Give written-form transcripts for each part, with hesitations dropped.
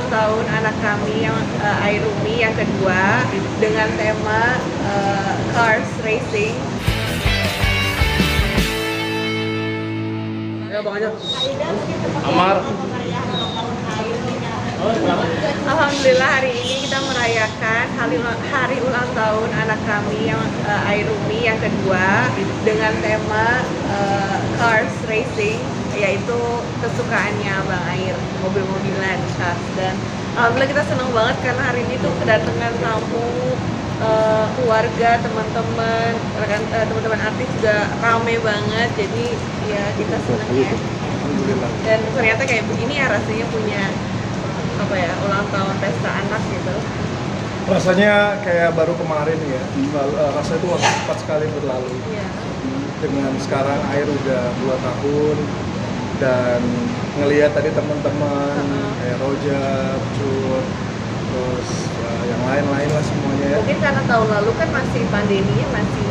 tahun anak kami yang Airumi yang kedua dengan tema Cars Racing. Ya, Bang aja. Amar. Alhamdulillah hari ini kita merayakan hari ulang tahun anak kami yang Airumi yang kedua dengan tema Cars Racing, yaitu kesukaannya Bang Air, mobil-mobilan cars. Dan alhamdulillah kita senang banget karena hari ini tuh kedatangan tamu, keluarga, teman-teman, teman-teman artis juga rame banget. Jadi ya kita senang ya. Alhamdulillah. Dan ternyata kayak begini ya rasanya punya ulang tahun pesta anak gitu. Rasanya kayak baru kemarin ya. Rasanya itu cepat sekali berlalu. Iya. Dengan sekarang Air udah 2 tahun dan ngelihat tadi teman-teman kayak Roja, Cut, terus yang lain-lain lah semuanya ya. Mungkin karena tahun lalu kan masih pandeminya masih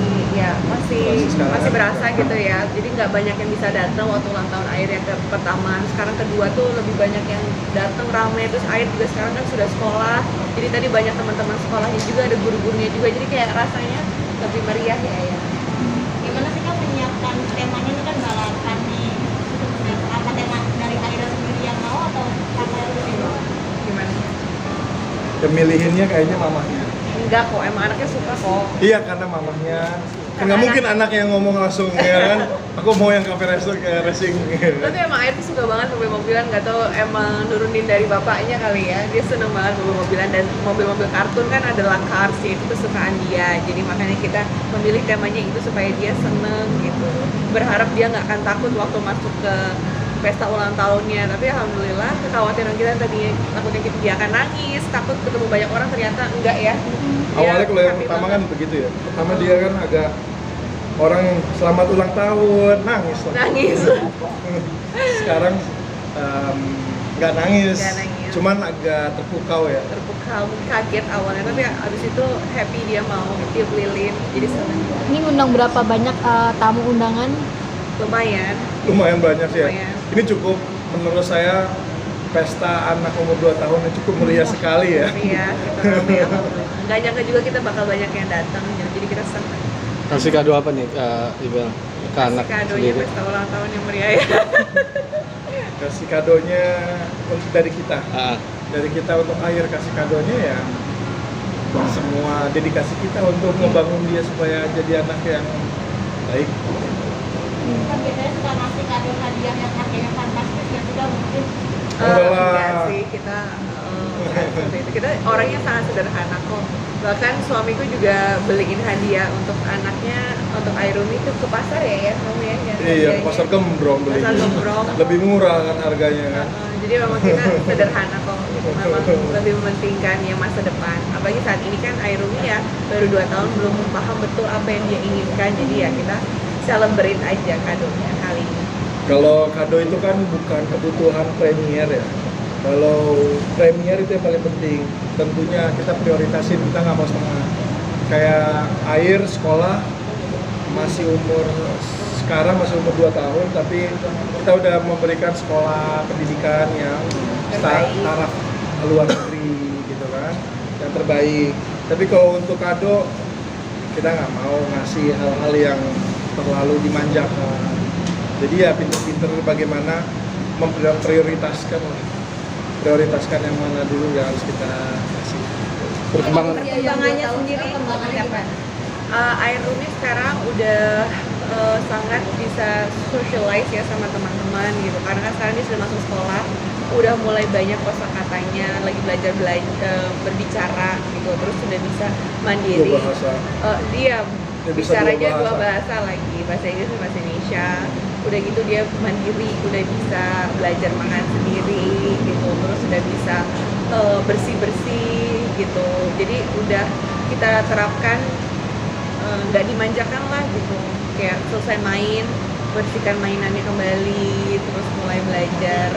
berasa gitu ya. Jadi nggak banyak yang bisa datang waktu ulang tahun Air yang pertama. Sekarang kedua tuh lebih banyak yang datang rame. Terus Air juga sekarang kan sudah sekolah. Jadi tadi banyak teman-teman sekolahnya juga, ada guru-gurunya juga. Jadi kayak rasanya lebih meriah ya. Gimana sih Kak menyiapkan temanya ini kan balapan nih? Apa tema dari Aira sendiri yang mau atau kakak yang lebih? Gimana? Yang milihinnya kayaknya mamahnya. Enggak kok, emang anaknya suka kok. Iya, karena mamahnya. Kan nggak mungkin anak yang ngomong langsung ya kan. Aku mau yang cafe racing. Tapi emang Air tuh suka banget mobil-mobilan, nggak tahu emang nurunin dari bapaknya kali ya. Dia seneng banget mobil-mobilan, dan mobil-mobil kartun kan adalah Cars, itu kesukaan dia. Jadi makanya kita memilih temanya itu supaya dia seneng gitu. Berharap dia nggak akan takut waktu masuk ke pesta ulang tahunnya. Tapi alhamdulillah kekhawatiran kita tadinya takutnya dia akan nangis, takut ketemu banyak orang, ternyata enggak ya. Awalnya kalau yang happy pertama banget. kan begitu ya. Pertama dia kan agak orang selamat ulang tahun, nangis lah. Nangis. Sekarang nggak nangis. Nggak nangis. Cuman agak terpukau ya. Terpukau, kaget awalnya, tapi abis itu happy, dia mau tiup lilin, jadi seneng. Ini undang berapa banyak tamu undangan? Lumayan Banyak sih ya. Lumayan. Ini cukup menurut saya pesta anak umur 2 tahun ini cukup meriah sekali ya. Iya, kita rame, alhamdulillah. Nggak nyangka juga kita bakal banyak yang datang, jadi kita senang. Kasih kado apa nih, Ibel? Ke anak Kadonya sendiri? pesta ulang tahun yang meriah ya. Kasih kadonya dari kita. Ah, Dari kita untuk Air, kasih kadonya ya semua dedikasi kita untuk membangun dia supaya jadi anak yang baik. Kan biasanya suka ngasih kado hadiah yang harganya fantastis ya, juga mungkin. Enggak lah. Enggak sih, kita seperti itu. Kita orangnya sangat sederhana kok. Bahkan suamiku juga beliin hadiah untuk anaknya, untuk Airumi itu ke pasar ya kamu ya. Iya, hadiahnya. pasar gembrong beli. Pasar gembrong. Lebih murah kan harganya kan. Jadi memang kita sederhana kok, memang lebih mementingkan yang masa depan. Apalagi saat ini kan Airumi ya baru 2 tahun, belum paham betul apa yang dia inginkan. Jadi ya kita celebrate aja kadonya kali ini. Kalau kado itu kan bukan kebutuhan premier ya. Kalau premier itu yang paling penting. Tentunya kita prioritasin, kita nggak mau setengah. Kayak Air sekolah sekarang masih umur 2 tahun, tapi kita udah memberikan sekolah pendidikan yang taraf luar negeri gitu kan, yang terbaik. Tapi kalau untuk kado, kita nggak mau ngasih hal-hal yang terlalu dimanjakan. Jadi ya pinter-pinter bagaimana memprioritaskan yang mana dulu yang harus kita kasih. Perkembangannya sendiri apa? Airumi sekarang udah sangat bisa socialize ya sama teman-teman gitu, karena kan sekarang dia sudah masuk sekolah, udah mulai banyak kosakatanya, lagi belajar berbicara gitu, terus sudah bisa mandiri. Dua bahasa. Dia Dia bisa bicaranya dua dua bahasa. bahasa lagi, bahasa Inggris dan bahasa Indonesia. Udah gitu dia mandiri, udah bisa belajar makan sendiri gitu, terus udah bisa bersih-bersih gitu. Jadi udah kita terapkan, nggak dimanjakan lah gitu, kayak selesai main bersihkan mainannya kembali, terus mulai belajar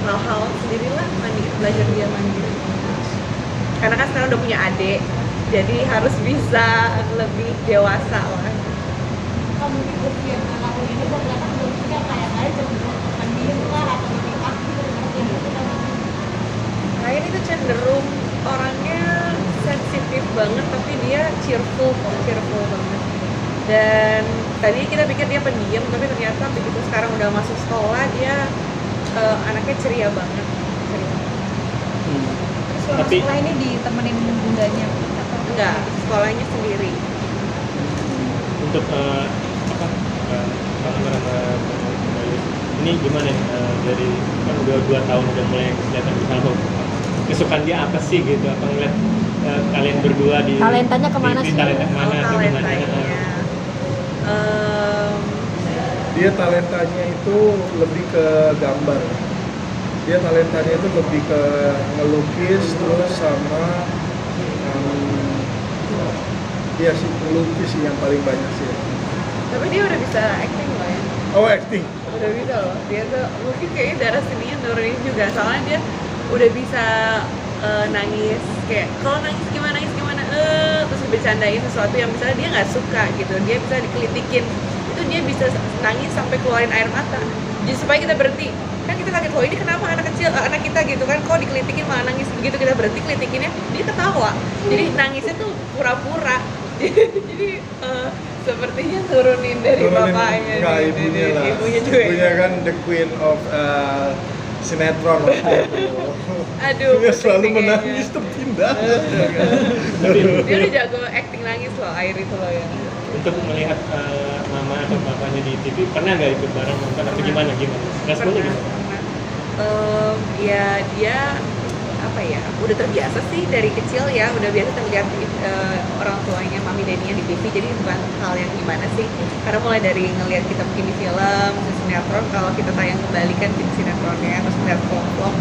hal-hal sendirilah, belajar dia mandiri. Karena kan sekarang udah punya adik, jadi harus bisa lebih dewasa lah. Kalau mungkin usia anak ini beberapa usia kayak saya cenderung mandiri lah atau lebih aktif seperti itu kan. banget, tapi dia cheerful banget. Dan tadi kita pikir dia pendiam, tapi ternyata begitu sekarang udah masuk sekolah dia anaknya ceria banget. Terus selama Tapi- sekolah ini ditemenin bundanya atau Enggak, sekolahnya sendiri. Untuk ini gimana dari kan udah 2 tahun udah mulai kelihatan tahu kesukaan dia apa sih gitu, apa ngeliat kalian berdua di Talentanya kemana di sih? talenta kemana Oh, atau gimana? talentanya. Dia talentanya itu lebih ke gambar. Dia talentanya itu lebih ke ngelukis terus sama dia sih ngelukis sih yang paling banyak sih. Tapi dia udah bisa acting loh ya. Oh, acting. Udah bisa loh. Dia tuh mungkin kayaknya darah seninya nurunin juga. Soalnya dia udah bisa nangis. Kayak kalau nangis gimana terus bercandain sesuatu yang misalnya dia nggak suka gitu. Dia bisa dikelitikin. Itu dia bisa nangis sampai keluarin air mata. Jadi supaya kita berhenti. Kan kita kaget, ini kenapa anak kecil, anak kita gitu kan, kok dikelitikin malah nangis. Begitu kita berhenti kelitikinnya, dia ketawa. Jadi nangisnya tuh pura-pura. Jadi sepertinya turunin dari bapaknya. Enggak, nih, ibunya dari lah. ibunya juga. Ibunya kan the queen of sinetron waktu itu. Aduh, Dia selalu pusing deh menangis kayaknya. terpindah. Dia udah jago acting nangis loh, air itu loh ya. Untuk melihat mama atau bapaknya di TV, pernah nggak ikut bareng nonton atau gimana? Responnya gimana? Ya dia apa ya, udah terbiasa sih dari kecil ya, udah biasa terlihat orang tuanya Mami Denia di TV, jadi bukan hal yang gimana sih, karena mulai dari ngelihat kita mungkin di film, sinetron, kalau kita tayang kembali kan di sinetronnya, terus ngeliat vlog,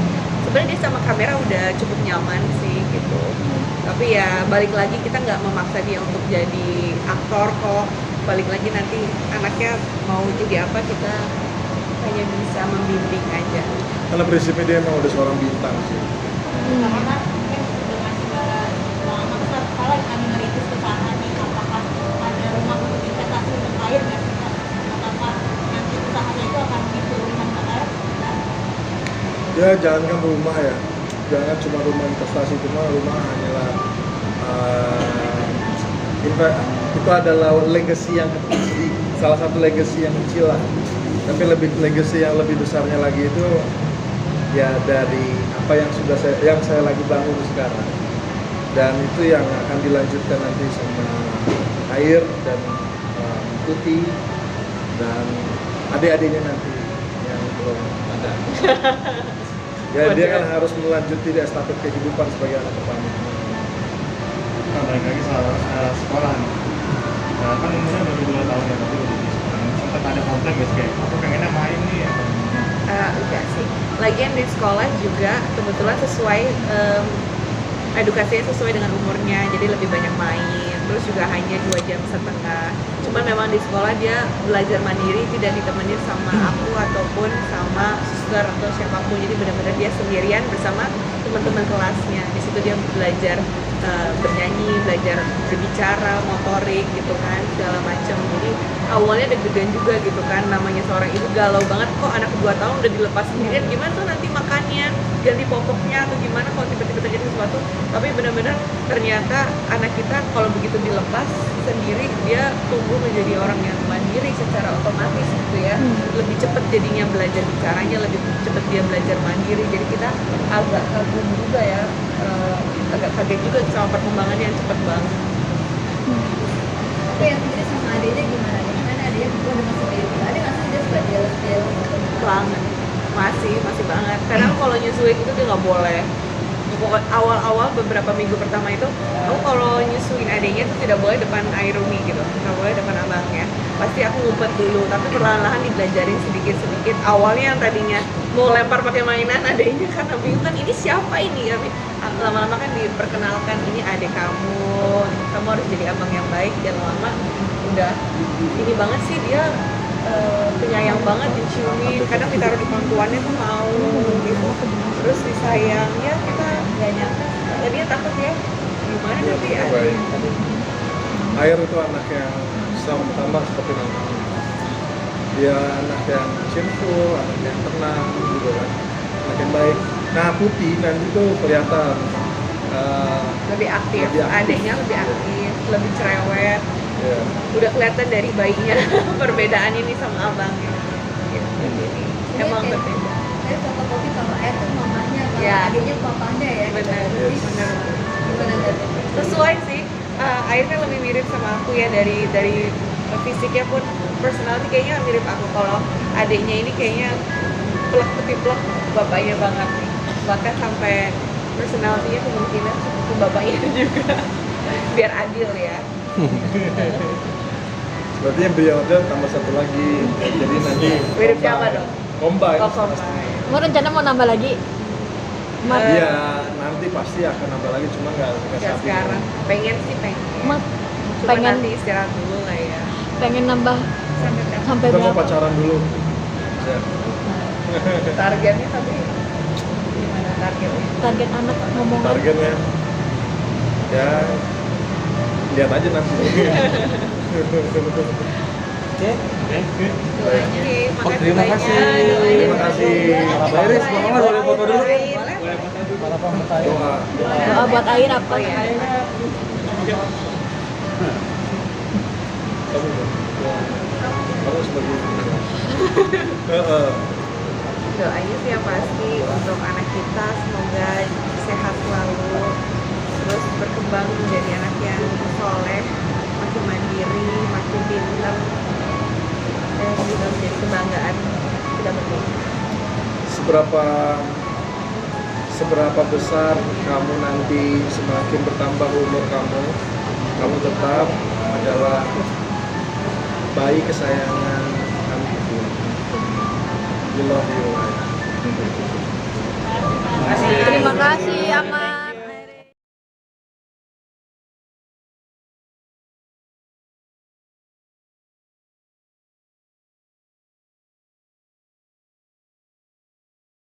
sebenarnya dia sama kamera udah cukup nyaman sih gitu. Tapi ya balik lagi kita nggak memaksa dia untuk jadi aktor kok, balik lagi nanti anaknya mau jadi apa kita hanya bisa membimbing aja. Karena prinsipnya dia emang udah seorang bintang sih. Karena kan dengan segala pengalaman kalau kami merintis usaha nih, apakah ada rumah untuk investasi untuk air nggak sih Kak? Apakah nanti usahanya itu akan diturunkan ke air? Ya jangankan rumah ya, jangan cuma rumah investasi, cuma rumah hanyalah itu adalah legacy yang kecil, salah satu legacy yang kecil lah. Tapi legacy yang lebih besarnya lagi itu ya dari apa yang saya lagi bangun sekarang, dan itu yang akan dilanjutkan nanti sama Air dan Putih dan adik-adiknya nanti yang belum ada. Ya dia kan harus melanjuti estafet kehidupan sebagai anak pertama. Nah, balik lagi soal sekolah nih. Nah, kan umurnya baru 2 tahun ya, tapi udah di sekolah. Sempat ada komplain guys kayak, aku pengennya main nih atau Enggak sih. Lagian di sekolah juga kebetulan sesuai edukasinya sesuai dengan umurnya, jadi lebih banyak main. Terus juga hanya 2,5 jam. Cuman memang di sekolah dia belajar mandiri, tidak ditemenin sama aku ataupun sama suster atau siapapun. Jadi benar-benar dia sendirian bersama teman-teman kelasnya. Di situ dia belajar bernyanyi, belajar berbicara, motorik gitu kan, segala macam. Jadi awalnya deg-degan juga gitu kan, namanya seorang ibu galau banget, kok anak 2 tahun udah dilepas sendirian, gimana tuh nanti makannya, ganti popoknya atau gimana kalau tiba-tiba terjadi sesuatu. Tapi benar-benar ternyata anak kita kalau begitu dilepas sendiri, dia tumbuh menjadi orang yang mandiri secara otomatis gitu ya. Lebih cepat jadinya belajar bicaranya, lebih cepat dia belajar mandiri. Jadi kita agak kagum juga ya, agak kaget juga sama perkembangannya yang cepat banget. Tapi yang sendiri sama adiknya gimana nih? Kan adiknya juga udah masih baby. Ada nggak sih dia suka jealous Banget, masih banget. Kadang kalau nyusuin itu dia nggak boleh. Pokoknya awal-awal beberapa minggu pertama itu, aku kalau nyusuin adiknya tuh tidak boleh depan Airumi gitu, nggak boleh depan abangnya. Pasti aku ngumpet dulu, tapi perlahan-lahan dibelajarin sedikit-sedikit. Awalnya yang tadinya mau lempar pakai mainan adiknya, karena bingung kan ini siapa ini, tapi lama-lama kan diperkenalkan, ini adik kamu harus jadi abang yang baik. Dan lama udah ini banget sih dia, penyayang banget, diciumin, kadang ditaruh di pangkuannya tuh mau gitu, terus disayangnya kita nggak nyangka, tadinya takut ya gimana nanti ya. Baik. Air itu anak yang sama seperti namanya. Dia anak yang cheerful, anak yang tenang gitu kan, anak yang baik. Nah Putih nanti tuh kelihatan lebih aktif, Lebih aktif. adiknya lebih aktif, lebih cerewet. ya. Udah kelihatan dari bayinya perbedaan ini sama abangnya. Gitu. Jadi emang kayak- berbeda. Saya fotokopi kalau ayah tuh mamanya, kalau Ya. adiknya papanya ya. Benar, Yes. benar. Gimana tadi? Sesuai sih. Air kan lebih mirip sama aku ya dari fisiknya pun, personality kayaknya mirip aku. Kalau adiknya ini kayaknya plek kepiplek bapaknya banget nih. Bahkan sampai personality-nya kemungkinan ke bapaknya juga. Biar adil ya. Berarti yang beliau ada tambah satu lagi. Jadi nanti Mirip siapa dong? combine. Oh, combine. Mau rencana mau nambah lagi? Ma- Eh, Iya, nanti pasti akan nambah lagi, cuma nggak Nggak saat ini. sekarang. Pengen sih pengen. Ma- Cuma pengen nanti istirahat dulu lah ya. pengen nambah Sampai kapan? sampai Kita mau berapa? pacaran dulu. Ya. Targetnya tapi gimana targetnya? Target anak ngomong Targetnya ya lihat aja nanti. Doanya. Oke, terima kasih. Terima kasih. Mbak Iris, Mama boleh foto dulu? Boleh. Doa. doa buat air apa? Oh iya. Kamu dong. Harus begitu. Heeh. Doanya sih yang pasti untuk anak kita semoga sehat selalu, terus berkembang menjadi anak yang soleh, makin mandiri, makin pintar, dan bisa menjadi kebanggaan kita berdua. Seberapa besar kamu nanti semakin bertambah umur kamu tetap adalah bayi kesayangan kami. We love you. Terima kasih Ama.